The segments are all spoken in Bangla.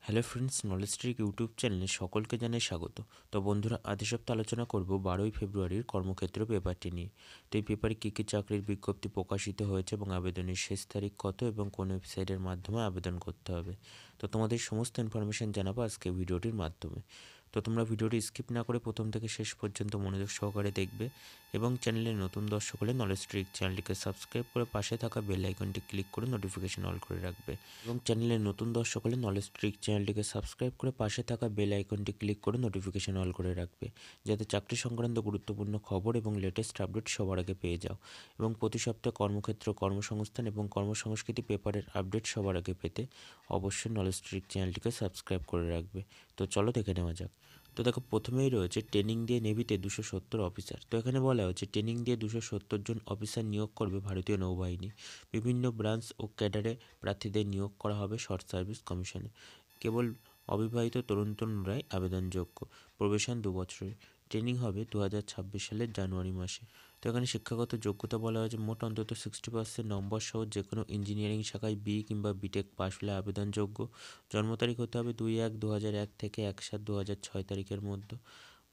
Hello friends, knowledge trick YouTube চ্যানেলে সকলকে জানাই স্বাগত। তো বন্ধুরা, আজ এই সপ্তাহে আলোচনা করব 12ই ফেব্রুয়ারির কর্মক্ষেত্র পেপারটি নিয়ে। তো এই পেপারে কী কী চাকরির বিজ্ঞপ্তি প্রকাশিত হয়েছে এবং আবেদনের শেষ তারিখ কত এবং কোন ওয়েবসাইটের মাধ্যমে আবেদন করতে হবে। তো তোমাদের সমস্ত ইনফরমেশান জানাবো আজকে ভিডিওটির মাধ্যমে। তো তোমরা ভিডিওটি স্কিপ না করে প্রথম থেকে শেষ পর্যন্ত মনোযোগ সহকারে দেখবে এবং চ্যানেলে নতুন দর্শক হলে নলেজ ট্রিক চ্যানেলটিকে সাবস্ক্রাইব করে পাশে থাকা বেল আইকনটি ক্লিক করে নোটিফিকেশন অল করে রাখবে এবং চ্যানেলে নতুন দর্শক হলে নলেজ ট্রিক চ্যানেলটিকে সাবস্ক্রাইব করে পাশে থাকা বেল আইকনটি ক্লিক করে নোটিফিকেশন অল করে রাখবে, যাতে চাকরি সংক্রান্ত গুরুত্বপূর্ণ খবর এবং লেটেস্ট আপডেট সবার আগে পেয়ে যাও এবং প্রতি সপ্তাহে কর্মক্ষেত্র, কর্মসংস্থান এবং কর্মসংস্কৃতি পেপারের আপডেট সবার আগে পেতে অবশ্যই নলেজ ট্রিক চ্যানেলটিকে সাবস্ক্রাইব করে রাখবে। তো চলো দেখে নেওয়া যাক। তো দেখো, প্রথমেই রয়েছে ট্রেনিং দিয়ে নেভিতে 270 অফিসার। তো এখানে বলা হচ্ছে ট্রেনিং দিয়ে 270 জন অফিসার নিয়োগ করবে ভারতীয় নৌবাহিনী। বিভিন্ন ব্রাঞ্চ ও ক্যাডারে প্রার্থীদের নিয়োগ করা হবে শর্ট সার্ভিস কমিশনে। কেবল অবিবাহিত তরুণ তরুণরাই আবেদনযোগ্য। প্রবেশন 2 বছরের। ট্রেনিং হবে 2026 সালের জানুয়ারি মাসে। তো এখানে শিক্ষাগত যোগ্যতা বলা হয়েছে মোট অন্তত 60% নম্বর সহ যে কোনো ইঞ্জিনিয়ারিং শাখায় বি কিংবা বিটেক পাশ হলে আবেদনযোগ্য। জন্ম তারিখ হতে হবে 2/1/2001 থেকে 1/7/2006 তারিখের মধ্যে।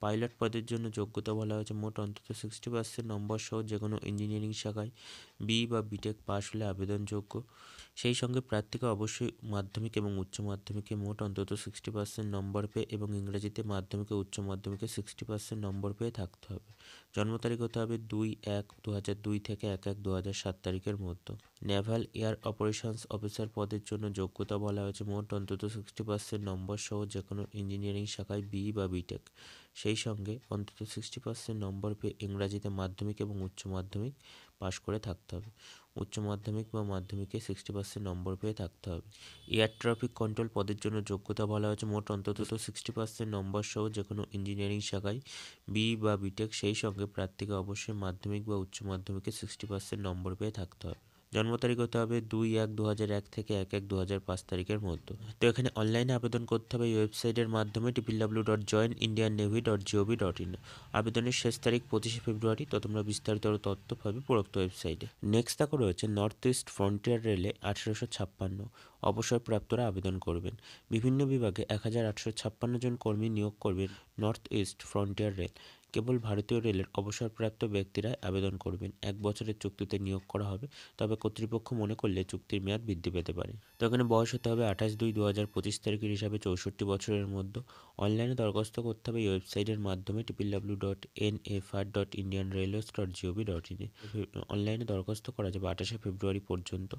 পাইলট পদের জন্য যোগ্যতা বলা হয়েছে মোট অন্তত 60% নম্বর সহ যে কোনো ইঞ্জিনিয়ারিং শাখায় বি বা বিটেক পাশ হলে আবেদনযোগ্য। সেই সঙ্গে প্রার্থীকে অবশ্যই মাধ্যমিক এবং উচ্চ মাধ্যমিকে মোট অন্তত 60% নম্বর পেয়ে এবং ইংরেজিতে মাধ্যমিক ও উচ্চ মাধ্যমিকে 60% নম্বর পেয়ে থাকতে হবে। জন্ম তারিখ হতে হবে 2/1/2002 থেকে 1/1/2007 তারিখের মধ্যে। নেভাল এয়ার অপারেশনস অফিসার পদের জন্য যোগ্যতা বলা হয়েছে মোট অন্তত 60% নম্বর সহ যে কোনো ইঞ্জিনিয়ারিং শাখায় বি বা বিটেক। সেই সঙ্গে অন্তত 60% নম্বর পেয়ে ইংরাজিতে মাধ্যমিক এবং উচ্চ মাধ্যমিক পাশ করে থাকতে হবে। উচ্চ মাধ্যমিক বা মাধ্যমিকে 60% নম্বর পেয়ে থাকতে হবে। এয়ার ট্রাফিক কন্ট্রোল পদের জন্য যোগ্যতা বলা হয়েছে মোট অন্তত 60% নম্বর সহ যে কোনো ইঞ্জিনিয়ারিং শাখায় বি বা বিটেক। সেই সঙ্গে প্রার্থীকে অবশ্যই মাধ্যমিক বা উচ্চ মাধ্যমিকে 60% নম্বর পেয়ে থাকতে হবে। জন্ম তারিখ হতে হবে 2/1/2001 থেকে 1/1/2005 তারিখের মধ্যে। তো এখানে অনলাইনে আবেদন করতে হবে এই ওয়েবসাইটের মাধ্যমে www.joinindiannavy.gov.in। আবেদনের শেষ তারিখ 25শে ফেব্রুয়ারি। তো তোমরা বিস্তারিত তথ্য পাবে উপরোক্ত ওয়েবসাইটে। নেক্সট দেখো রয়েছে নর্থ ইস্ট ফ্রন্টিয়ার রেলে 1856 অবসরপ্রাপ্তরা আবেদন করবেন। বিভিন্ন বিভাগে 1856 জন কর্মী নিয়োগ করবে নর্থ ইস্ট ফ্রন্টিয়ার রেল। কেবল ভারতীয় রেলের অবসরপ্রাপ্ত ব্যক্তিরাই আবেদন করবেন। 1 বছরের চুক্তিতে নিয়োগ করা হবে, তবে কর্তৃপক্ষ মনে করলে চুক্তির মেয়াদ বৃদ্ধি পেতে পারে। তো এখানে বয়স হতে হবে 28/2/2025 তারিখের হিসাবে 64 বছরের মধ্যে। অনলাইনে দরখাস্ত করতে হবে এই ওয়েবসাইটের মাধ্যমে www.nfr.indianrailways.gov.in। অনলাইনে দরখাস্ত করা যাবে 28শে ফেব্রুয়ারি পর্যন্ত।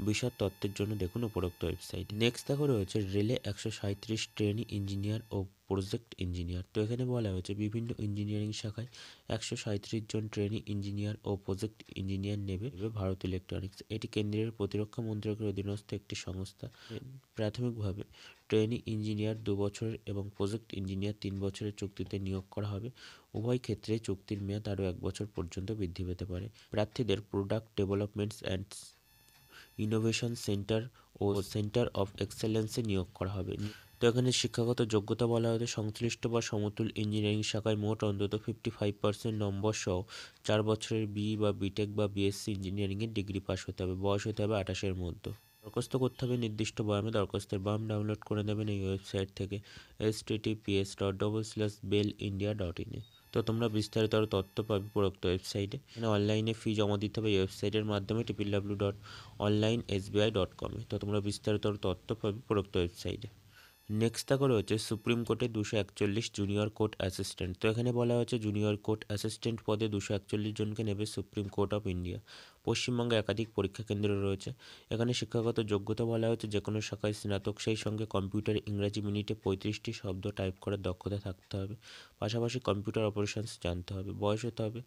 বিশদ তথ্যের জন্য দেখুন উপরোক্ত ওয়েবসাইট। নেক্সট দেখো রয়েছে রেলে 137 ট্রেনি ইঞ্জিনিয়ার ও প্রজেক্ট ইঞ্জিনিয়ার। তো এখানে বলা হয়েছে বিভিন্ন ইঞ্জিনিয়ারিং শাখায় 137 জন ট্রেনি ইঞ্জিনিয়ার ও প্রজেক্ট ইঞ্জিনিয়ার নেবে ভারত ইলেকট্রনিক্স। এটি কেন্দ্রের প্রতিরক্ষা মন্ত্রকের অধীনস্থ একটি সংস্থা। প্রাথমিকভাবে ট্রেনি ইঞ্জিনিয়ার 2 বছরের এবং প্রজেক্ট ইঞ্জিনিয়ার 3 বছরের চুক্তিতে নিয়োগ করা হবে। উভয় ক্ষেত্রে চুক্তির মেয়াদ আরও 1 বছর পর্যন্ত বৃদ্ধি পেতে পারে। প্রার্থীদের product developments and innovation centre ও সেন্টার অফ এক্সেলেন্সে নিয়োগ করা হবে। তো এখানে শিক্ষাগত যোগ্যতা বলা হয়েছে সংশ্লিষ্ট বা সমতুল ইঞ্জিনিয়ারিং শাখায় মোট অন্তত 55% নম্বর সহ 4 বছরের বি বা বিটেক বা বিএসসি ইঞ্জিনিয়ারিংয়ের ডিগ্রি পাস হতে হবে। বয়স হতে হবে 28-এর মধ্যে। দরখাস্ত করতে হবে নির্দিষ্ট বয়ামে। দরখাস্তের বাম ডাউনলোড করে নেবেন এই ওয়েবসাইট থেকে https://bellindia.in। তো তোমরা বিস্তারিত আরও তথ্য পাবে উপরোক্ত ওয়েবসাইটে। এখানে অনলাইনে ফি জমা দিতে হবে এই ওয়েবসাইটের মাধ্যমে www.onlinesbi.com। তো তোমরা বিস্তারিত আরও তথ্য পাবে উপরোক্ত ওয়েবসাইটে। নেক্সট দেখো রয়েছে সুপ্রিম কোর্টে 241 জুনিয়র কোর্ট অ্যাসিস্ট্যান্ট। তো এখানে বলা হয়েছে জুনিয়র কোর্ট অ্যাসিস্ট্যান্ট পদে 241 জনকে নেবে সুপ্রিম কোর্ট অফ ইন্ডিয়া। পশ্চিমবঙ্গে একাধিক পরীক্ষা কেন্দ্র রয়েছে। এখানে শিক্ষাগত যোগ্যতা বলা হয়েছে যে কোনো শাখায় স্নাতক, সেই সঙ্গে কম্পিউটার ইংরাজি মিনিটে 35টি শব্দ টাইপ করার দক্ষতা থাকতে হবে। পাশাপাশি কম্পিউটার অপারেশনস জানতে হবে। বয়স হতে হবে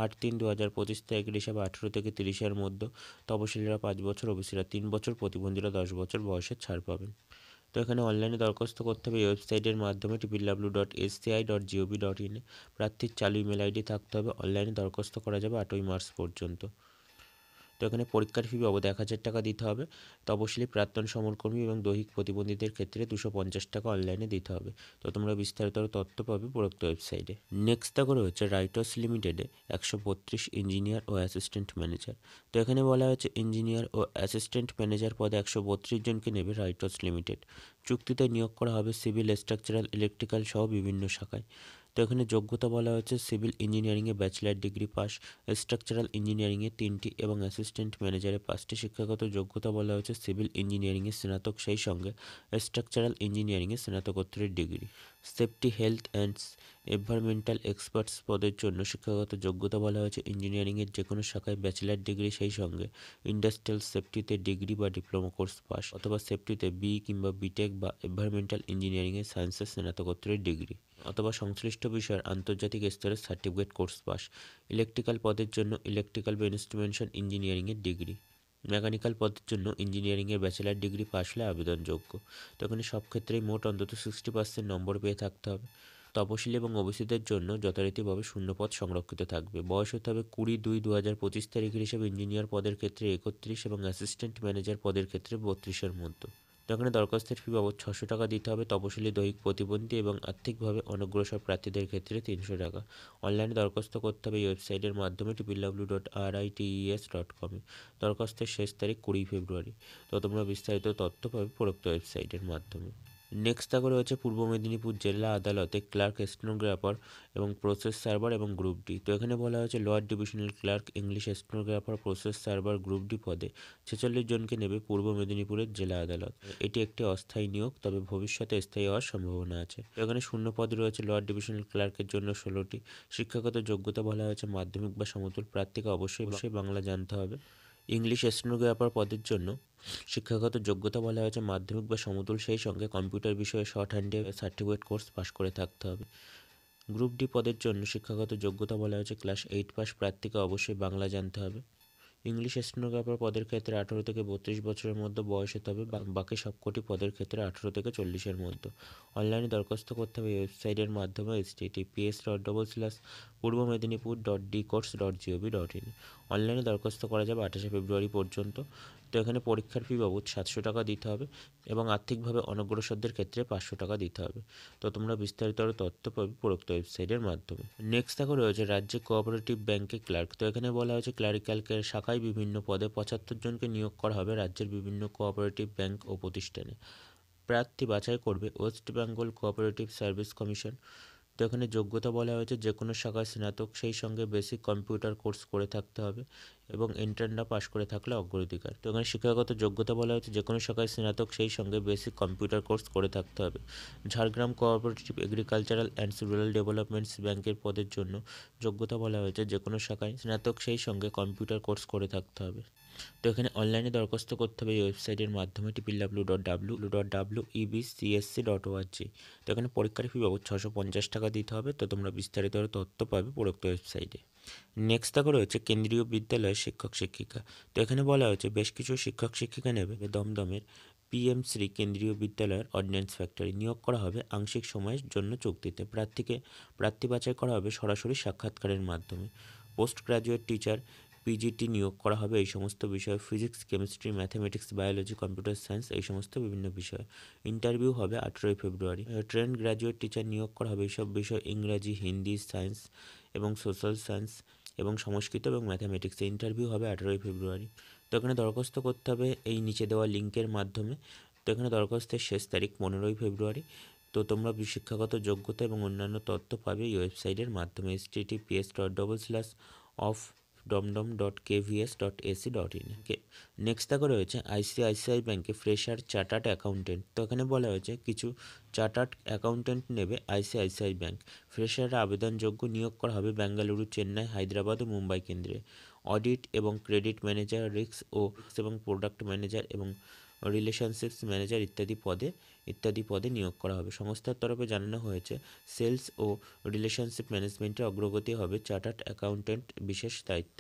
8/3/2025 তারিখের হিসাবে 18 থেকে 30-এর মধ্যে। তপশিলীরা 5 বছর, ওবিসিরা 3 বছর, প্রতিবন্ধীরা 10 বছর বয়সের ছাড় পাবেন। তো এখানে অনলাইনে দরখাস্ত করতে হবে এই ওয়েবসাইটের মাধ্যমে www.sci.gov.in। প্রার্থীর চালু ইমেল আইডি থাকতে হবে। অনলাইনে দরখাস্ত করা যাবে 8ই মার্চ পর্যন্ত। তো এখানে পরীক্ষার ফি বাবদ 1,000 টাকা দিতে হবে। তপশিলি প্রাক্তন সমরকর্মী এবং দৈহিক প্রতিবন্ধীদের ক্ষেত্রে 250 টাকা অনলাইনে দিতে হবে। তো তোমরা বিস্তারিত তথ্য পাবে উপরোক্ত ওয়েবসাইটে। নেক্সট দেখো রয়েছে রাইটার্স লিমিটেডে 132 ইঞ্জিনিয়ার ও অ্যাসিস্ট্যান্ট ম্যানেজার। তো এখানে বলা হয়েছে ইঞ্জিনিয়ার ও অ্যাসিস্ট্যান্ট ম্যানেজার পদে 132 জনকে নেবে রাইটার্স লিমিটেড। চুক্তিতে নিয়োগ করা হবে সিভিল, স্ট্রাকচারাল, ইলেকট্রিক্যাল সহ বিভিন্ন শাখায়। তো এখানে যোগ্যতা বলা হচ্ছে সিভিল ইঞ্জিনিয়ারিংয়ে ব্যাচেলার ডিগ্রি পাস, স্ট্রাকচারাল ইঞ্জিনিয়ারিংয়ে 3টি এবং অ্যাসিস্ট্যান্ট ম্যানেজারে 5টি। শিক্ষাগত যোগ্যতা বলা হচ্ছে সিভিল ইঞ্জিনিয়ারিংয়ে স্নাতক, সেই সঙ্গে স্ট্রাকচারাল ইঞ্জিনিয়ারিংয়ে স্নাতকোত্তরের degree. Safety, health and environmental experts পদের জন্য শিক্ষাগত যোগ্যতা বলা হয়েছে ইঞ্জিনিয়ারিংয়ের যে কোনো শাখায় ব্যাচেলার ডিগ্রি, সেই সঙ্গে ইন্ডাস্ট্রিয়াল সেফটিতে ডিগ্রি বা ডিপ্লোমা কোর্স পাস, অথবা সেফটিতে কিংবা বিটেক বা এনভায়রনমেন্টাল ইঞ্জিনিয়ারিংয়ে সায়েন্সের স্নাতকোত্তরের ডিগ্রি, অথবা সংশ্লিষ্ট বিষয়ের আন্তর্জাতিক স্তরের সার্টিফিকেট কোর্স পাস। ইলেকট্রিক্যাল পদের জন্য ইলেকট্রিক্যাল বা ইনস্ট্রুমেন্টেশন ইঞ্জিনিয়ারিংয়ের ডিগ্রি। মেকানিক্যাল পদের জন্য ইঞ্জিনিয়ারিংয়ের ব্যাচেলার ডিগ্রি পাস হলে আবেদনযোগ্য। তো এখানে সব ক্ষেত্রেই মোট অন্তত 60% নম্বর পেয়ে থাকতে হবে। তপশিলি এবং ওবিসিদের জন্য যথারীতিভাবে শূন্যপদ সংরক্ষিত থাকবে। বয়স হতে হবে 20/2/2025 তারিখের হিসেবে ইঞ্জিনিয়ার পদের ক্ষেত্রে 31 এবং অ্যাসিস্ট্যান্ট ম্যানেজার পদের ক্ষেত্রে 32-এর মধ্যে। তো এখানে দরখাস্তের ফি বাবদ 600 টাকা দিতে হবে। তপশিলি, দৈহিক প্রতিবন্ধী এবং আর্থিকভাবে অনগ্রসর প্রার্থীদের ক্ষেত্রে 300 টাকা। অনলাইনে দরখাস্ত করতে হবে এই ওয়েবসাইটের মাধ্যমে www.rites.com। দরখাস্তের শেষ তারিখ 20 ফেব্রুয়ারি। তো তোমরা বিস্তারিত তথ্য পাবে উপরোক্ত ওয়েবসাইটের মাধ্যমে। নেক্সট দেখো রয়েছে পূর্ব মেদিনীপুর জেলা আদালতে ক্লার্ক, স্টেনোগ্রাফার এবং প্রসেস সার্ভার এবং গ্রুপ ডি। তো এখানে বলা হয়েছে lower divisional clerk, English stenographer, process server, group D পদে 46 জনকে নেবে পূর্ব মেদিনীপুরের জেলা আদালত। এটি একটি অস্থায়ী নিয়োগ, তবে ভবিষ্যতে স্থায়ী হওয়ার সম্ভাবনা আছে। তো এখানে শূন্য পদ রয়েছে লোয়ার ডিভিশনাল ক্লার্কের জন্য 16টি। শিক্ষাগত যোগ্যতা বলা হয়েছে মাধ্যমিক বা সমতুল। প্রার্থীকে অবশ্যই বাংলা জানতে হবে। ইংলিশ স্টেনোগ্রাফার পদের জন্য শিক্ষাগত যোগ্যতা বলা হয়েছে মাধ্যমিক বা সমতুল, সেই সঙ্গে কম্পিউটার বিষয়ে শর্ট হ্যান্ডে সার্টিফিকেট কোর্স পাশ করে থাকতে হবে। গ্রুপ ডি পদের জন্য শিক্ষাগত যোগ্যতা বলা হয়েছে ক্লাস 8 পাস। প্রার্থীকে অবশ্যই বাংলা জানতে হবে। ইংলিশ স্টেনোগ্রাফার পদের ক্ষেত্রে 18 থেকে 32 বছরের মধ্যে বয়স হতে হবে। বাকি সবকটি পদের ক্ষেত্রে 18 থেকে 40-এর মধ্যে। অনলাইনে দরখাস্ত করতে হবে এই ওয়েবসাইটের মাধ্যমে https://purbo-medinipur.dcourts.gov.in। অনলাইনে দরখাস্ত করা যাবে 28 ফেব্রুয়ারি পর্যন্ত। তো এখানে পরীক্ষার ফি বাবদ 700 টাকা দিতে হবে এবং আর্থিকভাবে অনগ্রসরদের ক্ষেত্রে 500 টাকা দিতে হবে। তো তোমরা বিস্তারিত তথ্য পাবে উপরোক্ত ওয়েবসাইটের মাধ্যমে। নেক্সট দেখো রয়েছে রাজ্যে কোঅপারেটিভ ব্যাংকে ক্লার্ক। তো এখানে বলা হয়েছে ক্লারিক্যাল শাখায় বিভিন্ন পদে 75 জনকে নিয়োগ করা হবে রাজ্যের বিভিন্ন কোঅপারেটিভ ব্যাংক ও প্রতিষ্ঠানে। প্রার্থী বাছাই করবে West Bengal cooperative service commission. তো এখানে যোগ্যতা বলা হয়েছে যে কোনো শাখায় স্নাতক, সেই সঙ্গে বেসিক কম্পিউটার কোর্স করে থাকতে হবে এবং এন্ট্রান্সটা পাশ করে থাকলে অগ্রাধিকার। তো এখানে শিক্ষাগত যোগ্যতা বলা হয়েছে যে কোনো শাখায় স্নাতক, সেই সঙ্গে বেসিক কম্পিউটার কোর্স করে থাকতে হবে। Jhargram cooperative agricultural and rural developments ব্যাংকের পদের জন্য যোগ্যতা বলা হয়েছে যে কোনো শাখায় স্নাতক, সেই সঙ্গে কম্পিউটার কোর্স করে থাকতে হবে। তো এখানে অনলাইনে দরখাস্ত করতে হবে এই ওয়েবসাইটের মাধ্যমে www.ebcsc.org। তো এখানে পরীক্ষার ফি বাবদ 650 টাকা দিতে হবে। তো তোমরা বিস্তারিত তথ্য পাবে উপরোক্ত ওয়েবসাইটে। নেক্সট দেখো রয়েছে কেন্দ্রীয় বিদ্যালয়ের শিক্ষক শিক্ষিকা। তো এখানে বলা হয়েছে বেশ কিছু শিক্ষক শিক্ষিকা নেবে দমদমের PM শ্রী কেন্দ্রীয় বিদ্যালয়ের অর্ডিন্যান্স ফ্যাক্টরি। নিয়োগ করা হবে আংশিক সময়ের জন্য চুক্তিতে। প্রার্থী বাছাই করা হবে সরাসরি সাক্ষাৎকারের মাধ্যমে। পোস্ট গ্রাজুয়েট টিচার, PGT নিয়োগ করা হবে এই সমস্ত বিষয়ে, physics, chemistry, mathematics, biology, computer science, এই সমস্ত বিভিন্ন বিষয়। ইন্টারভিউ হবে 18 ফেব্রুয়ারি। ট্রেন্ড গ্র্যাজুয়েট টিচার নিয়োগ করা হবে এইসব বিষয় ইংরাজি, হিন্দি, সায়েন্স এবং সোশ্যাল সায়েন্স এবং সংস্কৃত এবং ম্যাথামেটিক্সে। ইন্টারভিউ হবে 18 ফেব্রুয়ারি। তো এখানে দরখাস্ত করতে হবে এই নিচে দেওয়া লিঙ্কের মাধ্যমে। তো এখানে দরখাস্তের শেষ তারিখ 15 ফেব্রুয়ারি। তো তোমরা শিক্ষাগত যোগ্যতা এবং অন্যান্য তথ্য পাবে এই ওয়েবসাইটের মাধ্যমে https://ofdomdom.kvs.ac.in। নেক্সট দেখো রয়েছে ICICI ব্যাংকে ফ্রেশার চার্টার্ড অ্যাকাউন্টেন্ট। তো এখানে বলা হয়েছে কিছু চার্টার্ড অ্যাকাউন্টেন্ট নেবে ICICI ব্যাংক। ফ্রেশাররা আবেদনযোগ্য। নিয়োগ করা হবে বেঙ্গালুরু, চেন্নাই, হায়দ্রাবাদ ও মুম্বাই কেন্দ্রে। অডিট এবং ক্রেডিট ম্যানেজার, রিস্ক এবং প্রোডাক্ট ম্যানেজার এবং রিলেশনশিপস ম্যানেজার ইত্যাদি পদে নিয়োগ করা হবে। সংস্থার তরফে জানানো হয়েছে সেলস ও রিলেশনশিপ ম্যানেজমেন্টে অগ্রগতি হবে চার্টার্ড অ্যাকাউন্টেন্ট বিশেষ দায়িত্ব।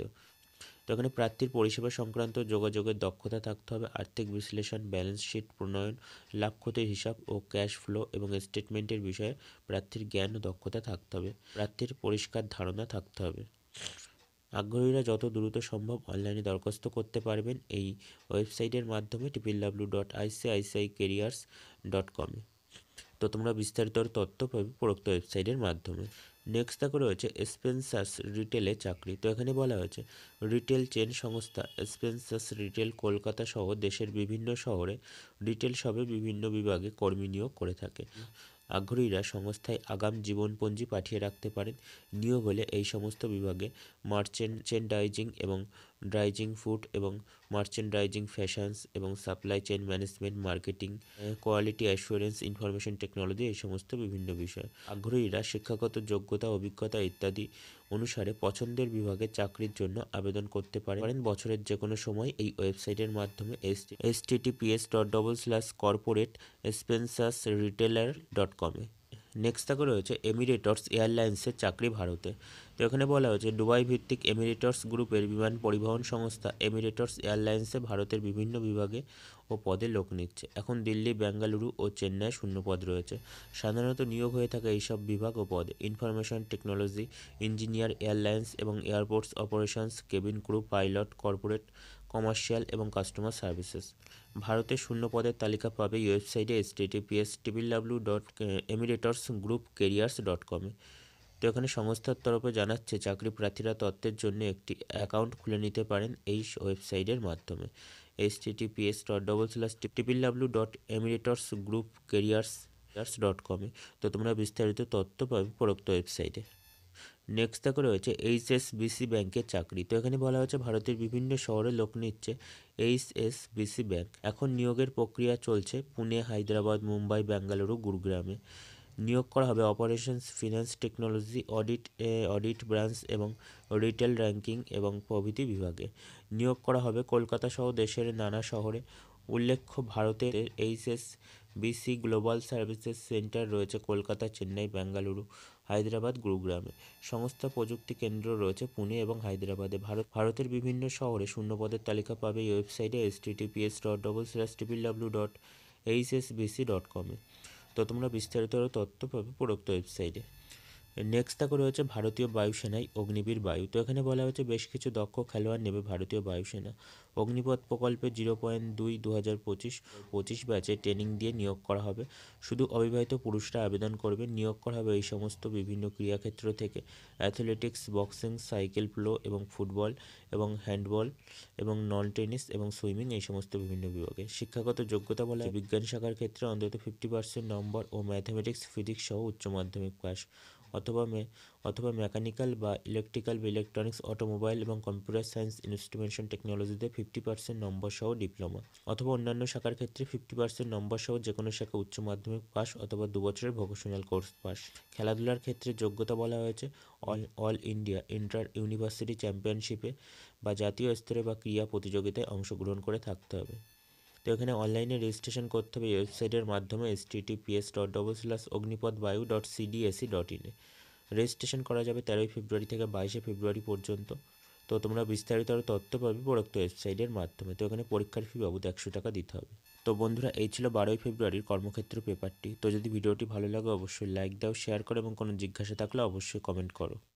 তো এখানে প্রার্থীর পরিষেবা সংক্রান্ত যোগাযোগের দক্ষতা থাকতে হবে। আর্থিক বিশ্লেষণ, ব্যালেন্স শিট প্রণয়ন, লাভ ক্ষতির হিসাব ও ক্যাশ ফ্লো এবং স্টেটমেন্টের বিষয়ে প্রার্থীর জ্ঞান ও দক্ষতা থাকতে হবে। প্রার্থীর পরিষ্কার ধারণা থাকতে হবে। আগ্রহীরা যত দ্রুত সম্ভব অনলাইনে দরখাস্ত করতে পারবেন এই ওয়েবসাইটের মাধ্যমে www.icicacareers.com-এ। তো তোমরা বিস্তারিত তথ্য পাবে উপরোক্ত ওয়েবসাইটের মাধ্যমে। নেক্সট দেখো রয়েছে স্পেন্সার্স রিটেলে চাকরি। তো এখানে বলা হয়েছে রিটেল চেন সংস্থা স্পেন্সার্স রিটেল কলকাতা সহ দেশের বিভিন্ন শহরে রিটেল শপে বিভিন্ন বিভাগে কর্মী নিয়োগ করে থাকে। আগ্রহীরা সংস্থায় আগাম জীবনপঞ্জি পাঠিয়ে রাখতে পারেন। নিয়োগ হলে এই সমস্ত বিভাগে মার্চেন্ডাইজিং এবং ড্রাইজিং ফুড এবং মার্চেন্ডাইজিং ফ্যাশনস এবং supply chain management, marketing, quality assurance, information technology, এই সমস্ত বিভিন্ন বিষয়। আগ্রহীরা শিক্ষাগত যোগ্যতা, অভিজ্ঞতা ইত্যাদি অনুসারে পছন্দের বিভাগে চাকরির জন্য আবেদন করতে পারেন বছরের যে কোনো সময় এই ওয়েবসাইটের মাধ্যমে https://corporate-spencersretailer.com-এ। নেক্সট থাকে রয়েছে এমিরেটস এয়ারলাইন্সের চাকরি ভারতে। তো এখানে বলা হয়েছে দুবাই ভিত্তিক এমিরেটস গ্রুপের বিমান পরিবহন সংস্থা এমিরেটস এয়ারলাইন্সে ভারতের বিভিন্ন বিভাগে ও পদে লোক নিচ্ছে। এখন দিল্লি, বেঙ্গালুরু ও চেন্নাই শূন্যপদ রয়েছে। সাধারণত নিয়োগ হয়ে থাকে এইসব বিভাগ ও পদে ইনফরমেশন টেকনোলজি ইঞ্জিনিয়ার, এয়ারলাইন্স এবং airports operations, cabin crew, pilot, corporate, commercial এবং কাস্টমার সার্ভিসেস। ভারতের শূন্য পদের তালিকা পাবে এই ওয়েবসাইটে https://www.emiratersgroupcareers.com-এ। তো এখানে সংস্থার তরফে জানাচ্ছে চাকরি প্রার্থীরা তথ্যের জন্য একটি অ্যাকাউন্ট খুলে নিতে পারেন এই ওয়েবসাইটের মাধ্যমে https://www.emiratersgroupcareers.com-এ। তো তোমরা বিস্তারিত তথ্য পাবে উপরোক্ত ওয়েবসাইটে। নেক্সট দেখো রয়েছে এইচএসবিসি ব্যাংকের চাকরি। তো এখানে বলা হয়েছে ভারতের বিভিন্ন শহরে লোক নিচ্ছে এইচএসবিসি ব্যাংক। এখন নিয়োগের প্রক্রিয়া চলছে পুনে, হায়দ্রাবাদ, মুম্বাই, বেঙ্গালুরু, গুরুগ্রামে। নিয়োগ করা হবে operations, finance, technology, audit branch এবং রিটেল র্যাঙ্কিং এবং প্রভৃতি বিভাগে। নিয়োগ করা হবে কলকাতা সহ দেশের নানা শহরে। উল্লেখ্য ভারতের এইচএসবিসি গ্লোবাল সার্ভিসেস সেন্টার রয়েছে কলকাতা, চেন্নাই, বেঙ্গালুরু, হায়দ্রাবাদ, গুরুগ্রামে। সংস্থা প্রযুক্তি কেন্দ্র রয়েছে পুনে এবং হায়দ্রাবাদে। ভারতের বিভিন্ন শহরে শূন্যপদের তালিকা পাবে এই ওয়েবসাইটে https://www.hsbc.com-এ। তো তোমরা বিস্তারিত তথ্য পাবে উপরোক্ত ওয়েবসাইটে। নেক্সট দেখো রয়েছে ভারতীয় বায়ুসেনায় অগ্নিবীর বায়ু। তো এখানে বলা হয়েছে বেশ কিছু দক্ষ খেলোয়াড় নেবে ভারতীয় বায়ুসেনা। অগ্নিপথ প্রকল্পে 0.2-2025 ব্যাচে ট্রেনিং দিয়ে নিয়োগ করা হবে। শুধু অবিবাহিত পুরুষরা আবেদন করবে। নিয়োগ করা হবে এই সমস্ত বিভিন্ন ক্রীড়াক্ষেত্র থেকে অ্যাথলেটিক্স, বক্সিং, সাইকেল পোলো এবং ফুটবল এবং হ্যান্ডবল এবং নন টেনিস এবং সুইমিং, এই সমস্ত বিভিন্ন বিভাগে। শিক্ষাগত যোগ্যতা বলা হয় বিজ্ঞান শাখার ক্ষেত্রে অন্তত 50% নম্বর ও ম্যাথামেটিক্স, ফিজিক্স সহ উচ্চ মাধ্যমিক পাস অথবা মেকানিক্যাল বা ইলেকট্রিক্যাল বা ইলেকট্রনিক্স, অটোমোবাইল এবং কম্পিউটার সায়েন্স, ইনস্ট্রুমেন্টেশন টেকনোলজিতে 50% নম্বর সহ ডিপ্লোমা অথবা অন্যান্য শাখার ক্ষেত্রে 50% নম্বর সহ যে কোনো শাখা উচ্চ মাধ্যমিক পাস অথবা 2 বছরের ভোকেশনাল কোর্স পাস। খেলাধুলার ক্ষেত্রে যোগ্যতা বলা হয়েছে অল ইন্ডিয়া ইন্টার ইউনিভার্সিটি চ্যাম্পিয়নশিপে বা জাতীয় স্তরে বা ক্রীড়া প্রতিযোগিতায় অংশগ্রহণ করে থাকতে হবে। তো এখানে অনলাইনে রেজিস্ট্রেশন করতে হবে এই ওয়েবসাইটের মাধ্যমে https://অগ্নিপথবায়ু.cdsc.in-এ। রেজিস্ট্রেশন করা যাবে 13 ফেব্রুয়ারি থেকে 22 ফেব্রুয়ারি পর্যন্ত। তো তোমরা বিস্তারিত আরও তথ্য পাবে উপরোক্ত ওয়েবসাইটের মাধ্যমে। তো এখানে পরীক্ষার ফি বাবদ 100 টাকা দিতে হবে। তো বন্ধুরা এই ছিল 12 ফেব্রুয়ারির কর্মক্ষেত্র পেপারটি। তো যদি ভিডিওটি ভালো লাগে অবশ্যই লাইক দাও, শেয়ার করো এবং কোনো জিজ্ঞাসা থাকলে অবশ্যই কমেন্ট করো।